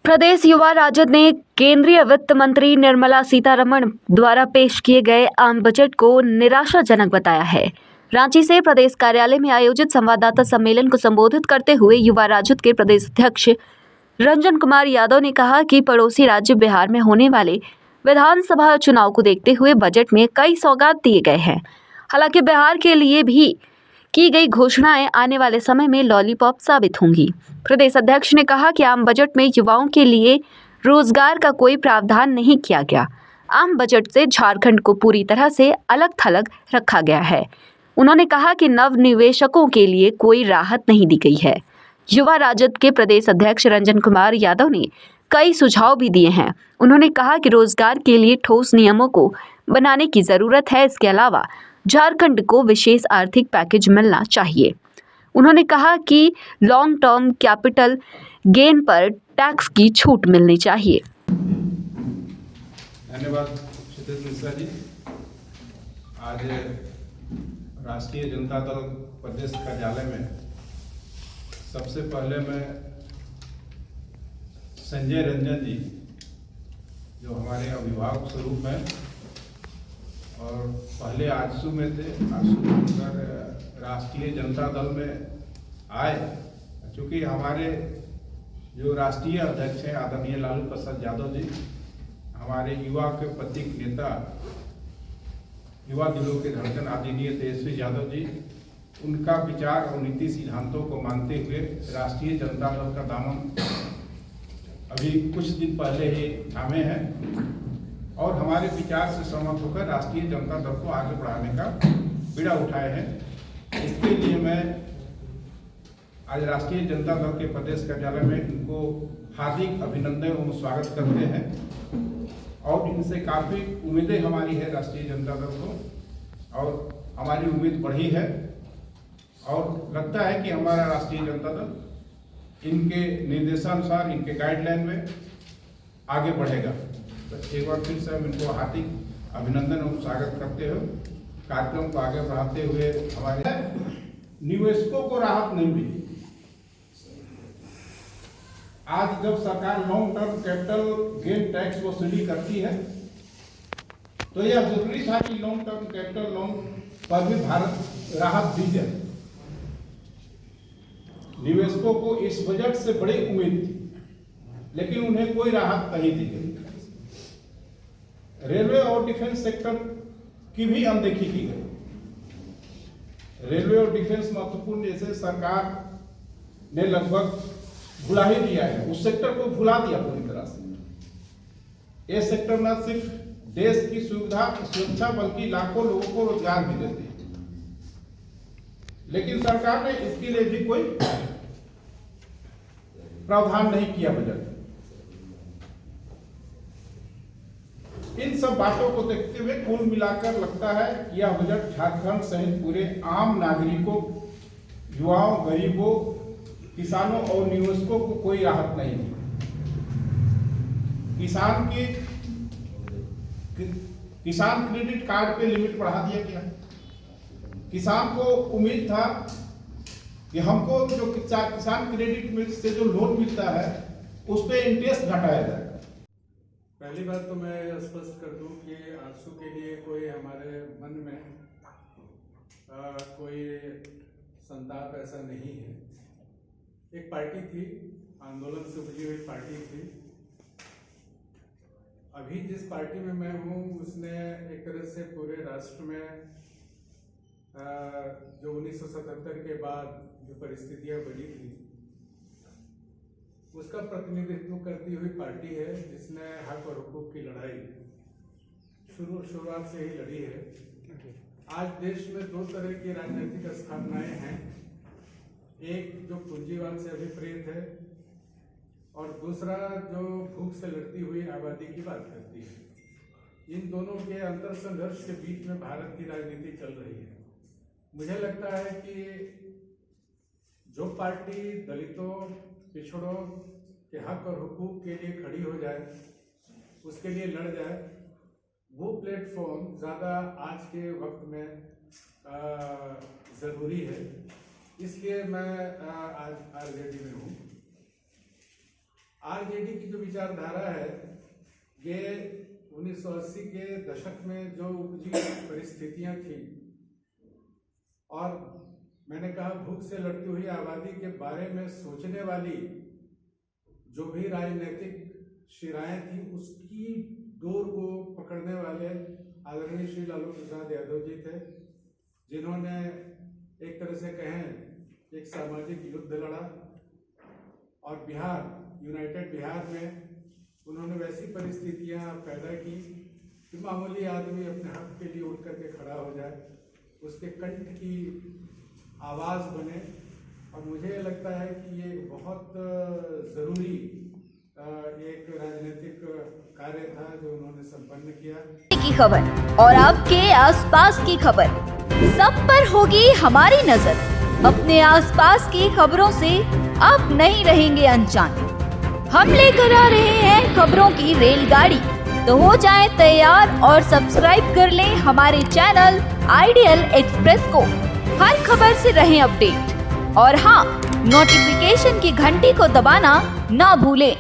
प्रदेश युवा राजद ने केंद्रीय वित्त मंत्री निर्मला सीतारमण द्वारा पेश किए गए आम बजट को निराशाजनक बताया है। रांची से प्रदेश कार्यालय में आयोजित संवाददाता सम्मेलन को संबोधित करते हुए युवा राजद के प्रदेश अध्यक्ष रंजन कुमार यादव ने कहा कि पड़ोसी राज्य बिहार में होने वाले विधानसभा चुनाव को देखते हुए बजट में कई सौगात दिए गए हैं। हालांकि बिहार के लिए भी की गई घोषणाएं आने वाले समय में लॉलीपॉप साबित होंगी। प्रदेश अध्यक्ष ने कहा कि आम बजट में युवाओं के लिए रोजगार का कोई प्रावधान नहीं किया गया। आम बजट से झारखंड को पूरी तरह से अलग थलग रखा गया है। उन्होंने कहा कि नव निवेशकों के लिए कोई राहत नहीं दी गई है। युवा राजद के प्रदेश अध्यक्ष रंजन कुमार यादव ने कई सुझाव भी दिए हैं। उन्होंने कहा कि रोजगार के लिए ठोस नियमों को बनाने की जरूरत है। इसके अलावा झारखंड को विशेष आर्थिक पैकेज मिलना चाहिए। उन्होंने कहा कि लॉन्ग टर्म कैपिटल गेन पर टैक्स की छूट मिलनी चाहिए। धन्यवाद क्षितिज मिश्रा जी। आज राष्ट्रीय जनता दल प्रदेश कार्यालय में सबसे पहले मैं संजय रंजन जी, जो हमारे अभिभावक स्वरूप हैं और पहले आजसू में थे, आजसू राष्ट्रीय जनता दल में आए, चूँकि हमारे जो राष्ट्रीय अध्यक्ष हैं आदरणीय लालू प्रसाद यादव जी, हमारे युवा के प्रतीक नेता, युवा दिलों के धड़कन आदरणीय तेजस्वी यादव जी, उनका विचार और नीति सिद्धांतों को मानते हुए राष्ट्रीय जनता दल का दामन अभी कुछ दिन पहले ही थामे हैं और हमारे विचार से सहमत होकर राष्ट्रीय जनता दल को आगे बढ़ाने का बीड़ा उठाए हैं। इसके लिए मैं आज राष्ट्रीय जनता दल के प्रदेश कार्यालय में इनको हार्दिक अभिनंदन और स्वागत करते हैं और इनसे काफ़ी उम्मीदें हमारी है राष्ट्रीय जनता दल को, और हमारी उम्मीद बढ़ी है और लगता है कि हमारा राष्ट्रीय जनता दल इनके निर्देशानुसार, इनके गाइडलाइन में आगे बढ़ेगा। तो एक बार फिर से हम इनको हार्दिक अभिनंदन और स्वागत करते हुए कार्यक्रम को आगे बढ़ाते हुए हमारे निवेशकों को राहत नहीं मिली। आज जब सरकार long term capital gain tax वसूली करती है तो यह जरूरी था कि लॉन्ग टर्म कैपिटल लोन पर भी भारत राहत दी जाए। निवेशकों को इस बजट से बड़ी उम्मीद थी, लेकिन उन्हें कोई राहत नहीं दी गई। रेलवे और डिफेंस सेक्टर की भी अनदेखी की गई। रेलवे और डिफेंस महत्वपूर्ण, जैसे सरकार ने लगभग भुला ही दिया है, उस सेक्टर को भुला दिया पूरी तरह से। ये सेक्टर न सिर्फ देश की सुरक्षा बल्कि लाखों लोगों को रोजगार भी देती है, लेकिन सरकार ने इसके लिए भी कोई प्रावधान नहीं किया बजट। इन सब बातों को देखते हुए कुल मिलाकर लगता है कि यह बजट झारखंड सहित पूरे आम नागरिकों, युवाओं, गरीबों, किसानों और निवेशकों को कोई राहत नहीं दी। किसान क्रेडिट कार्ड पे लिमिट बढ़ा दिया गया। किसान को उम्मीद था कि हमको जो किसान क्रेडिट से जो लोन मिलता है उस पे इंटरेस्ट घटाया जाएगा। पहली बात तो मैं स्पष्ट कर दूं कि आजसू के लिए कोई हमारे मन में कोई संताप ऐसा नहीं है। एक पार्टी थी, आंदोलन से उपजी हुई पार्टी थी। अभी जिस पार्टी में मैं हूँ उसने एक तरह से पूरे राष्ट्र में जो 1977 के बाद जो परिस्थितियां बनी थी उसका प्रतिनिधित्व करती हुई पार्टी है, जिसने हक और हुकूक की लड़ाई शुरुआत से ही लड़ी है। आज देश में दो तरह की राजनीतिक स्थापनाएं हैं, एक जो पूंजीवाद से अभिप्रेत है और दूसरा जो भूख से लड़ती हुई आबादी की बात करती है। इन दोनों के अंतर संघर्ष के बीच में भारत की राजनीति चल रही है। मुझे लगता है कि जो पार्टी दलितों, पिछड़ों के हक और हुकूक के लिए खड़ी हो जाए, उसके लिए लड़ जाए, वो प्लेटफॉर्म ज़्यादा आज के वक्त में ज़रूरी है। इसलिए मैं आज आरजेडी में हूँ। आरजेडी की जो विचारधारा है ये 1980 के दशक में जो उपजी परिस्थितियां थी और मैंने कहा भूख से लड़ती हुई आबादी के बारे में सोचने वाली जो भी राजनीतिक शिराएं थी उसकी डोर को पकड़ने वाले आदरणीय श्री लालू प्रसाद यादव जी थे, जिन्होंने एक तरह से कहें एक सामाजिक युद्ध लड़ा और बिहार, यूनाइटेड बिहार में उन्होंने वैसी परिस्थितियां पैदा की कि मामूली आदमी अपने हक के लिए उठ करके खड़ा हो जाए, उसके कंठ की आवाज़ बने। और मुझे लगता है कि ये बहुत ज़रूरी एक राजनीतिक कार्य था जो उन्होंने संपन्न किया। की खबर और आपके आसपास की खबर सब पर होगी हमारी नजर। अपने आसपास की खबरों से आप नहीं रहेंगे अनजान। हम लेकर आ रहे हैं खबरों की रेलगाड़ी, तो हो जाएं तैयार और सब्सक्राइब कर लें हमारे चैनल आइडियल एक्सप्रेस को। हर खबर से रहें अपडेट और हाँ, नोटिफिकेशन की घंटी को दबाना ना भूलें।